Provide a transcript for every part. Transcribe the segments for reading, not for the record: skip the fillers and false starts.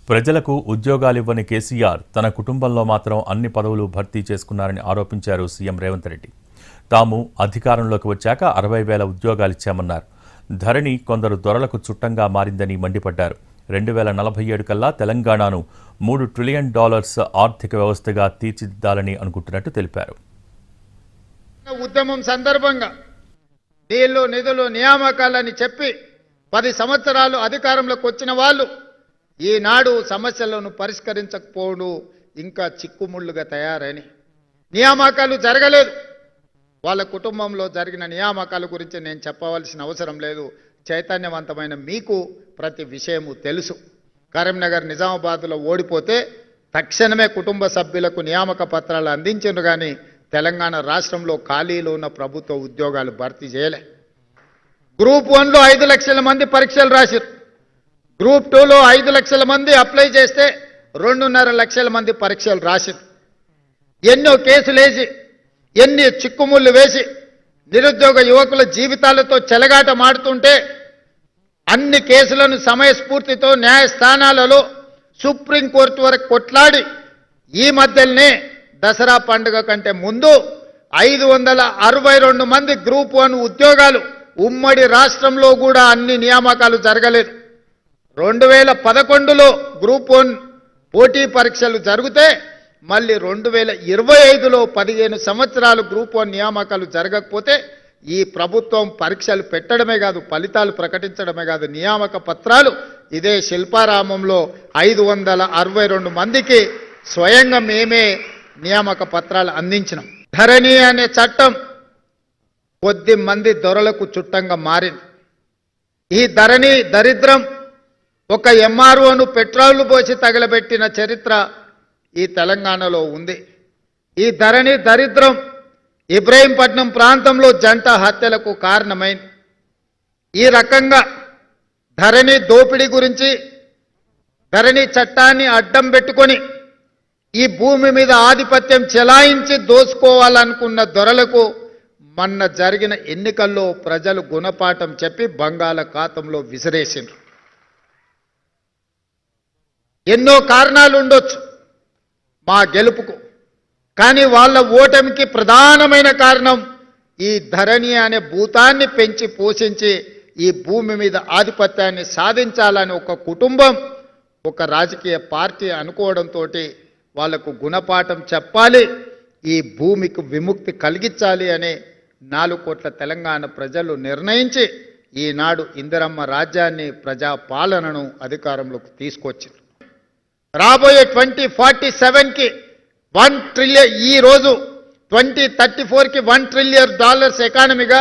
ప్రజలకు ఉద్యోగాలివ్వని కేసీఆర్ తన కుటుంబంలో మాత్రం అన్ని పదవులు భర్తీ చేసుకున్నారని ఆరోపించారు సీఎం రేవంత్ రెడ్డి. తాము అధికారంలోకి వచ్చాక 60,000 ఉద్యోగాలిచ్చామన్నారు. ధరణి కొందరు దొరలకు చుట్టంగా మారిందని మండిపడ్డారు. 2047 కల్లా తెలంగాణను $3 ట్రిలియన్ ఆర్థిక వ్యవస్థగా తీర్చిదిద్దాలని అనుకుంటున్నట్టు తెలిపారు. ఉద్యమం సందర్భంగా నీళ్లు నిధులు నియామకాలని చెప్పి 10 సంవత్సరాలు అధికారంలోకి వచ్చిన వాళ్ళు ఈనాడు సమస్యలను పరిష్కరించకపోవడం ఇంకా చిక్కుముళ్ళుగా తయారని, నియామకాలు జరగలేదు. వాళ్ళ కుటుంబంలో జరిగిన నియామకాల గురించి నేను చెప్పవలసిన అవసరం లేదు. చైతన్యవంతమైన మీకు ప్రతి విషయము తెలుసు. కరీంనగర్ నిజామాబాద్లో ఓడిపోతే తక్షణమే కుటుంబ సభ్యులకు నియామక పత్రాలు అందించారు, కానీ తెలంగాణ రాష్ట్రంలో ఖాళీలో ఉన్న ప్రభుత్వ ఉద్యోగాలు భర్తీ చేయలే. గ్రూప్ 1లో 5 లక్షల మంది పరీక్షలు రాశారు. గ్రూప్ 2లో 5 లక్షల మంది అప్లై చేస్తే 2.5 లక్షల మంది పరీక్షలు రాశారు. ఎన్నో కేసులు వేసి, ఎన్ని చిక్కుముళ్ళు వేసి నిరుద్యోగ యువకుల జీవితాలతో చెలగాట మాడుతుంటే అన్ని కేసులను సమయస్ఫూర్తితో న్యాయస్థానాలలో సుప్రీంకోర్టు వరకు కొట్లాడి ఈ మధ్యలోనే దసరా పండుగ కంటే ముందు 562 మంది గ్రూప్ 1 ఉద్యోగాలు ఉమ్మడి రాష్ట్రంలో కూడా అన్ని నియామకాలు జరగలేదు. 2011లో గ్రూప్ 1 పోటీ పరీక్షలు జరిగితే మళ్ళీ 2025లో 15 సంవత్సరాలు గ్రూప్ 1 నియామకాలు జరగకపోతే ఈ ప్రభుత్వం పరీక్షలు పెట్టడమే కాదు, ఫలితాలు ప్రకటించడమే కాదు, నియామక పత్రాలు ఇదే శిల్పారామంలో 562 మందికి స్వయంగా మేమే నియామక పత్రాలు అందించినాం. ధరణి అనే చట్టం కొద్ది మంది దొరలకు చుట్టంగా మారింది. ఈ ధరణి దరిద్రం ఒక ఎంఆర్ఓను పెట్రోల్ పోసి తగలబెట్టిన చరిత్ర ఈ తెలంగాణలో ఉంది. ఈ ధరణి దరిద్రం ఇబ్రహీంపట్నం ప్రాంతంలో జంట హత్యలకు కారణమైంది. ఈ రకంగా ధరణి దోపిడీ గురించి, ధరణి చట్టాన్ని అడ్డం పెట్టుకొని ఈ భూమి మీద ఆధిపత్యం చెలాయించి దోసుకోవాలనుకున్న దొరలకు మొన్న జరిగిన ఎన్నికల్లో ప్రజలు గుణపాఠం చెప్పి బంగాళాఖాతంలో విసిరేసిండ్రు. ఎన్నో కారణాలు ఉండొచ్చు మా గెలుపుకు, కానీ వాళ్ళ ఓటమికి ప్రధానమైన కారణం ఈ ధరణి అనే భూతాన్ని పెంచి పోషించి ఈ భూమి మీద ఆధిపత్యాన్ని సాధించాలని ఒక కుటుంబం, ఒక రాజకీయ పార్టీ అనుకోవడంతో వాళ్లకు గుణపాఠం చెప్పాలి, ఈ భూమికి విముక్తి కలిగించాలి అనే 4 కోట్ల తెలంగాణ ప్రజలు నిర్ణయించి ఈనాడు ఇందిరమ్మ రాజ్యాన్ని, ప్రజా పాలనను అధికారంలోకి తీసుకొచ్చారు. రాబోయే 2047కి 1 ట్రిలియన్, ఈ రోజు 2034కి $1 ట్రిలియన్ ఎకానమీగా,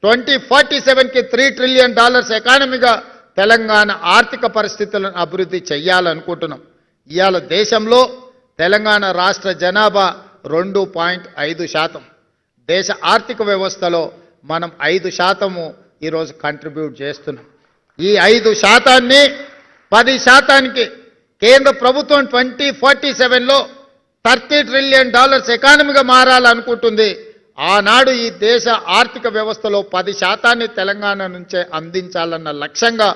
2047కి $3 ట్రిలియన్ ఎకానమీగా తెలంగాణ ఆర్థిక పరిస్థితులను అభివృద్ధి చేయాలనుకుంటున్నాం. ఇవాళ దేశంలో తెలంగాణ రాష్ట్ర జనాభా 2.5%. దేశ ఆర్థిక వ్యవస్థలో మనం 5% ఈరోజు కంట్రిబ్యూట్ చేస్తున్నాం. ఈ 5%ని 10%కి కేంద్ర ప్రభుత్వం 2047లో $30 ట్రిలియన్ ఎకానమీగా మారాలనుకుంటుంది. ఆనాడు ఈ దేశ ఆర్థిక వ్యవస్థలో 10%ని తెలంగాణ నుంచే అందించాలన్న లక్ష్యంగా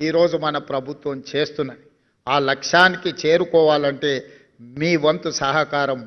ఈరోజు మన ప్రభుత్వం చేస్తున్నది. ఆ లక్ష్యానికి చేరుకోవాలంటే మీ వంతు సహకారం